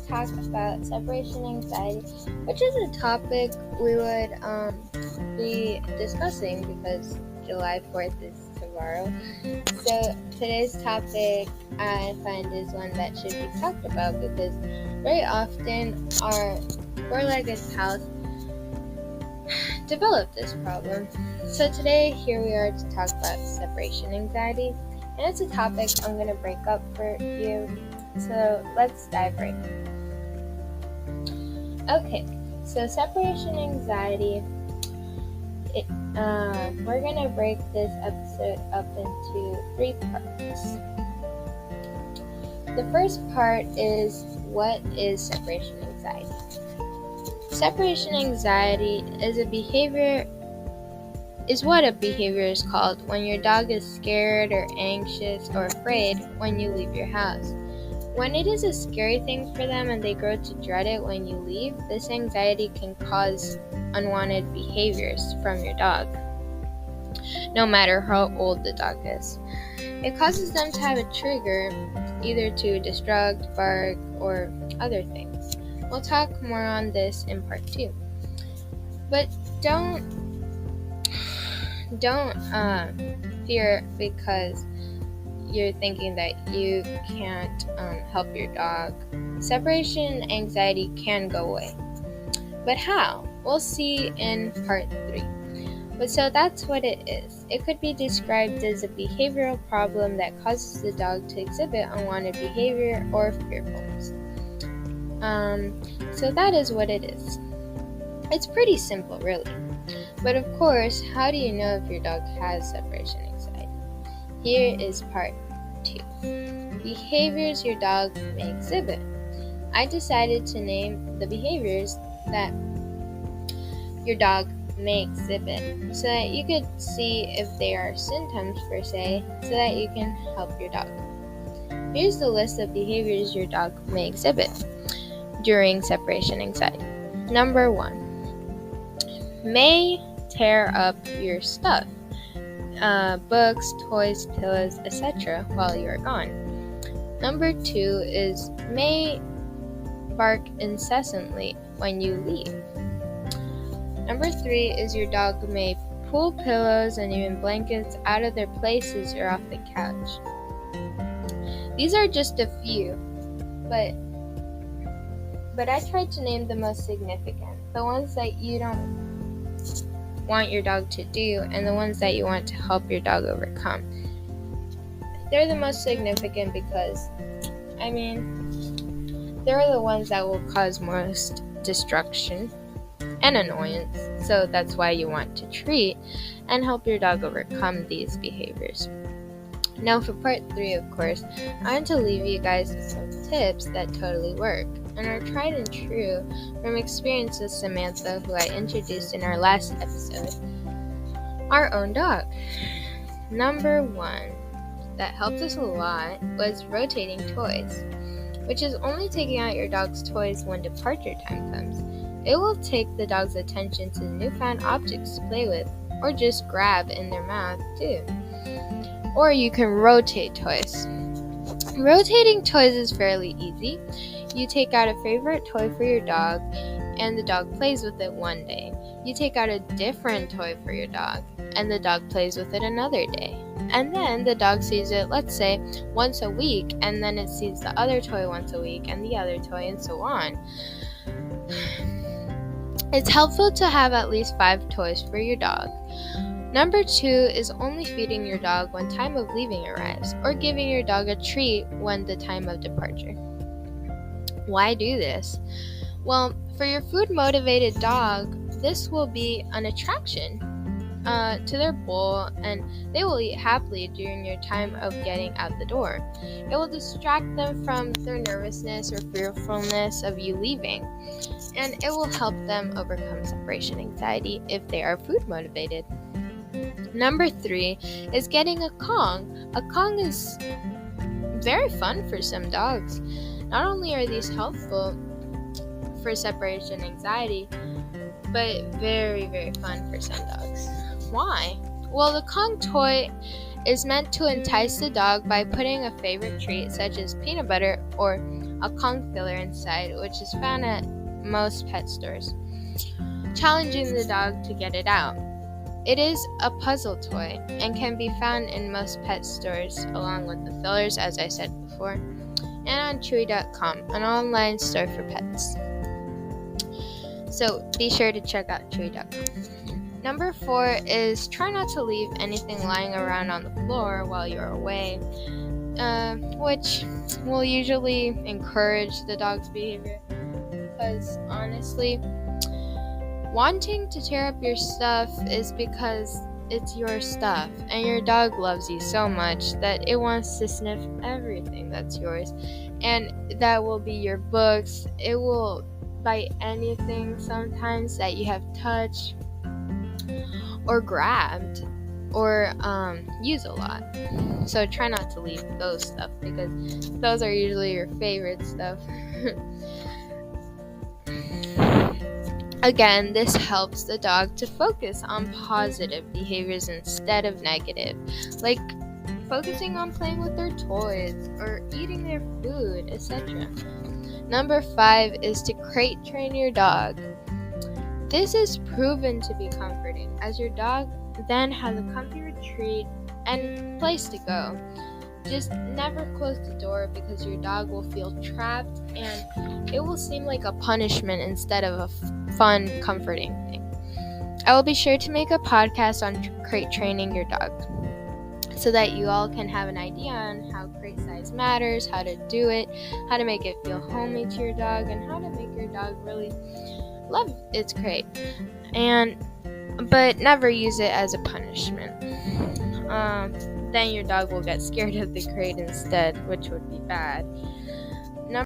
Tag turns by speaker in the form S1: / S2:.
S1: talk about separation anxiety, which is a topic we would be discussing because July 4th is tomorrow. So today's topic I find is one that should be talked about because very often our four-legged pals develop this problem. So today here we are to talk about separation anxiety, and it's a topic I'm going to break up for you. So let's dive right in. Okay, so separation anxiety, we're going to break this episode up into 3 parts. The first part is, what is separation anxiety? Separation anxiety is what a behavior is called when your dog is scared or anxious or afraid when you leave your house. When it is a scary thing for them and they grow to dread it when you leave, this anxiety can cause unwanted behaviors from your dog, no matter how old the dog is. It causes them to have a trigger, either to distract, bark, or other things. We'll talk more on this in part 2. But don't fear because you're thinking that you can't help your dog. Separation anxiety can go away. But how? We'll see in part 3. But so that's what it is. It could be described as a behavioral problem that causes the dog to exhibit unwanted behavior or fearfulness. So that is what it is. It's pretty simple, really. But of course, how do you know if your dog has separation anxiety? Here is part 2. Behaviors your dog may exhibit. I decided to name the behaviors that your dog may exhibit so that you could see if they are symptoms per se, so that you can help your dog. Here's the list of behaviors your dog may exhibit during separation anxiety. Number 1. May tear up your stuff, books, toys, pillows, etc. while you are gone. Number 2 is may bark incessantly when you leave. Number 3 is your dog may pull pillows and even blankets out of their places or off the couch. These are just a few, but I tried to name the most significant, the ones that you don't want your dog to do and the ones that you want to help your dog overcome. They're the most significant because, they're the ones that will cause most destruction and annoyance, so that's why you want to treat and help your dog overcome these behaviors. Now for part 3, of course, I want to leave you guys with some tips that totally work and are tried and true from experience with Samantha, who I introduced in our last episode, our own dog. Number 1 that helped us a lot was rotating toys, which is only taking out your dog's toys when departure time comes. It will take the dog's attention to newfound objects to play with, or just grab in their mouth too. Or you can rotate toys. Rotating toys is fairly easy. You take out a favorite toy for your dog, and the dog plays with it one day. You take out a different toy for your dog, and the dog plays with it another day. And then the dog sees it, let's say, once a week, and then it sees the other toy once a week, and the other toy, and so on. It's helpful to have at least 5 toys for your dog. Number 2 is only feeding your dog when time of leaving arrives, or giving your dog a treat when the time of departure. Why do this? Well, for your food-motivated dog, this will be an attraction to their bowl, and they will eat happily during your time of getting out the door. It will distract them from their nervousness or fearfulness of you leaving, and it will help them overcome separation anxiety if they are food-motivated. Number 3 is getting a Kong. A Kong is very fun for some dogs. Not only are these helpful for separation anxiety, but very, very fun for some dogs. Why? Well, the Kong toy is meant to entice the dog by putting a favorite treat such as peanut butter or a conch filler inside, which is found at most pet stores, challenging the dog to get it out. It is a puzzle toy and can be found in most pet stores along with the fillers, as I said before, and on Chewy.com, an online store for pets. So be sure to check out Chewy.com. Number 4 is try not to leave anything lying around on the floor while you're away, which will usually encourage the dog's behavior, because honestly, wanting to tear up your stuff is because it's your stuff, and your dog loves you so much that it wants to sniff everything that's yours, and that will be your books. It will bite anything sometimes that you have touched or grabbed or use a lot. So try not to leave those stuff, because those are usually your favorite stuff. Again, this helps the dog to focus on positive behaviors instead of negative, like focusing on playing with their toys or eating their food, etc. Number 5 is to crate train your dog. This is proven to be comforting, as your dog then has a comfy retreat and place to go. Just never close the door, because your dog will feel trapped and it will seem like a punishment instead of a fun, comforting thing. I will be sure to make a podcast on crate training your dog, so that you all can have an idea on how crate size matters, how to do it, how to make it feel homey to your dog, and how to make your dog really love its crate, but never use it as a punishment. Then your dog will get scared of the crate instead, which would be bad.